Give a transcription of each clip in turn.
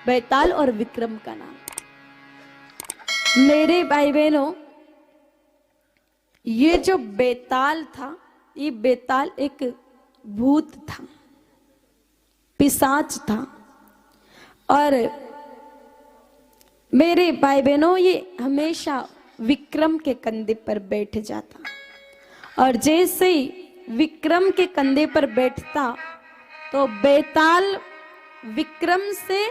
बेताल और विक्रम का नाम। मेरे भाई बहनों, ये जो बेताल था, ये बेताल एक भूत था, पिशाच था। और मेरे भाई बहनों, ये हमेशा विक्रम के कंधे पर बैठ जाता, और जैसे ही विक्रम के कंधे पर बैठता तो बेताल विक्रम से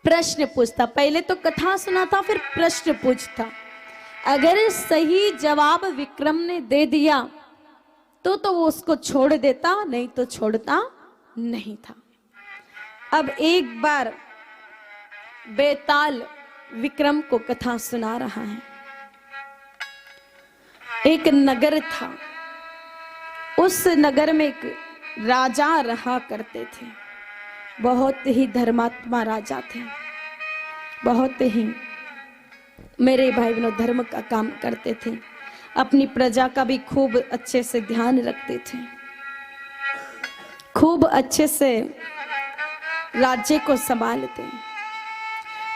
प्रश्न पूछता। पहले तो कथा सुनाता, फिर प्रश्न पूछता। अगर सही जवाब विक्रम ने दे दिया तो वो उसको छोड़ देता, नहीं तो छोड़ता नहीं था। अब एक बार बेताल विक्रम को कथा सुना रहा है। एक नगर था, उस नगर में एक राजा रहा करते थे। बहुत ही धर्मात्मा राजा थे, बहुत ही मेरे भाई बहनों धर्म का काम करते थे, अपनी प्रजा का भी खूब अच्छे से ध्यान रखते थे, खूब अच्छे से राज्य को संभालते।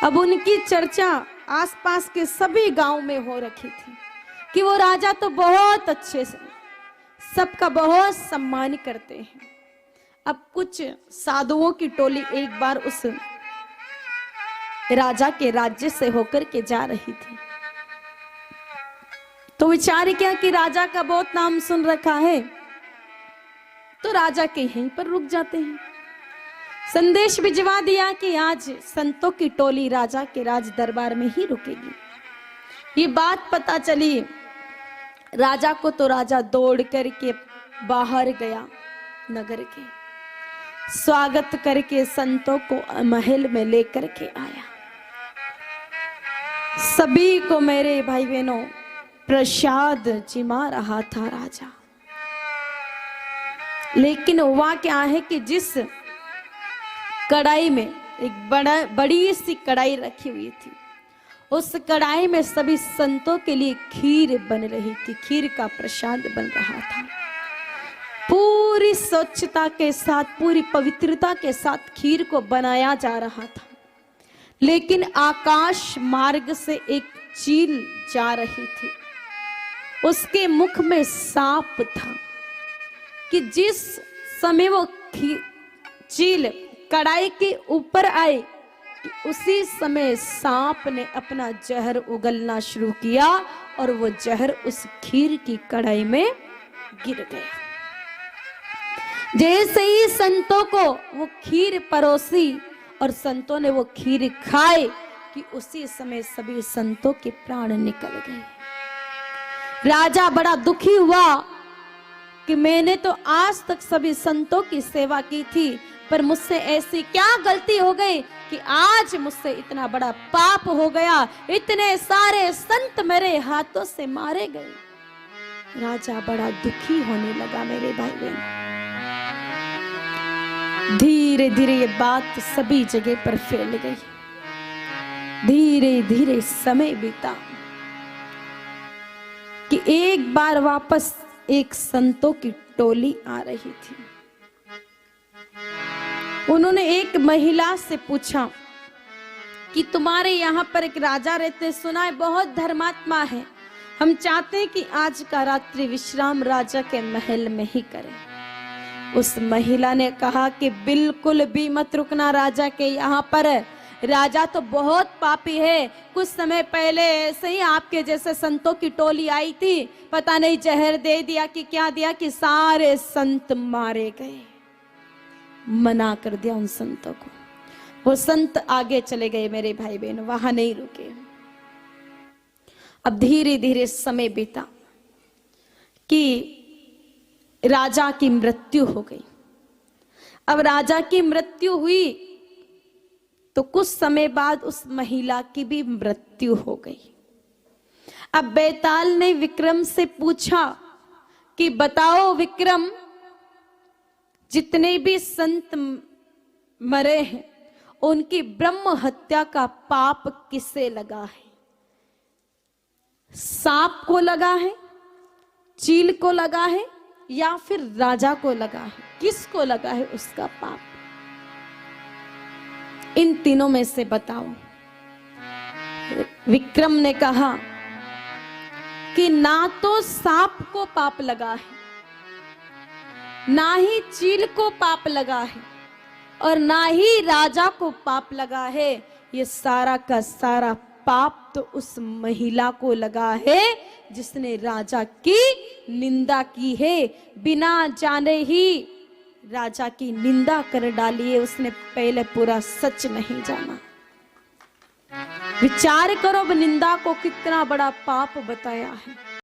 अब उनकी चर्चा आसपास के सभी गांव में हो रखी थी कि वो राजा तो बहुत अच्छे से सबका बहुत सम्मान करते हैं। अब कुछ साधुओं की टोली एक बार उस राजा के राज्य से होकर के जा रही थी, तो विचार किया कि राजा का बहुत नाम सुन रखा है, तो राजा के यहीं पर रुक जाते हैं। संदेश भिजवा दिया कि आज संतों की टोली राजा के राज दरबार में ही रुकेगी। ये बात पता चली राजा को, तो राजा दौड़ करके बाहर गया, नगर के स्वागत करके संतों को महल में लेकर के आया। सभी को मेरे भाई बहनों प्रसाद चिमा रहा था राजा। लेकिन हुआ क्या है कि जिस कढ़ाई में एक बड़ी सी कढ़ाई रखी हुई थी, उस कढ़ाई में सभी संतों के लिए खीर बन रही थी, खीर का प्रसाद बन रहा था। पूरी स्वच्छता के साथ, पूरी पवित्रता के साथ खीर को बनाया जा रहा था। लेकिन आकाश मार्ग से एक चील जा रही थी, उसके मुख में सांप था कि जिस समय वो चील कढ़ाई के ऊपर आए, उसी समय सांप ने अपना जहर उगलना शुरू किया और वो जहर उस खीर की कढ़ाई में गिर गया। जैसे ही संतों को वो खीर परोसी और संतों ने वो खीर खाए कि उसी समय सभी संतों के प्राण निकल गए। राजा बड़ा दुखी हुआ कि मैंने तो आज तक सभी संतों की सेवा की थी, पर मुझसे ऐसी क्या गलती हो गई कि आज मुझसे इतना बड़ा पाप हो गया, इतने सारे संत मेरे हाथों से मारे गए। राजा बड़ा दुखी होने लगा मेरे भाई बहन। धीरे धीरे ये बात सभी जगह पर फैल गई। धीरे धीरे समय बीता कि एक बार वापस एक संतों की टोली आ रही थी। उन्होंने एक महिला से पूछा कि तुम्हारे यहाँ पर एक राजा रहते, सुना है बहुत धर्मात्मा है, हम चाहते हैं कि आज का रात्रि विश्राम राजा के महल में ही करें। उस महिला ने कहा कि बिल्कुल भी मत रुकना राजा के यहाँ पर, राजा तो बहुत पापी है। कुछ समय पहले ऐसे ही आपके जैसे संतों की टोली आई थी, पता नहीं जहर दे दिया कि क्या दिया कि सारे संत मारे गए। मना कर दिया उन संतों को। वो संत आगे चले गए मेरे भाई बहन, वहां नहीं रुके। अब धीरे धीरे समय बीता कि राजा की मृत्यु हो गई। अब राजा की मृत्यु हुई तो कुछ समय बाद उस महिला की भी मृत्यु हो गई। अब बेताल ने विक्रम से पूछा कि बताओ विक्रम, जितने भी संत मरे हैं उनकी ब्रह्म हत्या का पाप किसे लगा है? सांप को लगा है, चील को लगा है, या फिर राजा को लगा है? किसको लगा है उसका पाप? इन तीनों में से बताओ। विक्रम ने कहा कि ना तो सांप को पाप लगा है, ना ही चील को पाप लगा है, और ना ही राजा को पाप लगा है। ये सारा का सारा पाप तो उस महिला को लगा है जिसने राजा की निंदा की है। बिना जाने ही राजा की निंदा कर डाली है, उसने पहले पूरा सच नहीं जाना। विचार करो, निंदा को कितना बड़ा पाप बताया है।